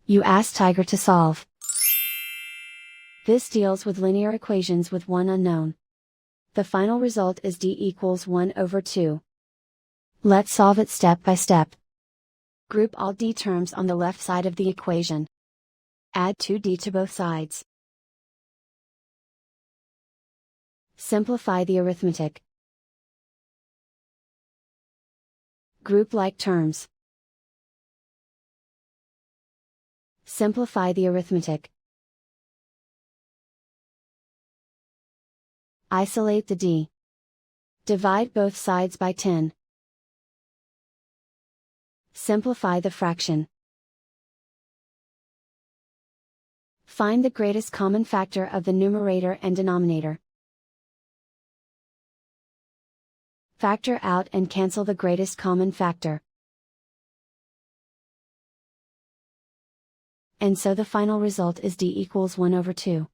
You ask Tiger to solve. This deals with linear equations with one unknown. The final result is d equals 1 over 2. Let's solve it step by step. Group all d terms on the left side of the equation. Add 2d to both sides. Simplify the arithmetic. Group like terms. Simplify the arithmetic. Isolate the d. Divide both sides by 10. Simplify the fraction. Find the greatest common factor of the numerator and denominator. Factor out and cancel the greatest common factor. And so the final result is d equals 1 over 2.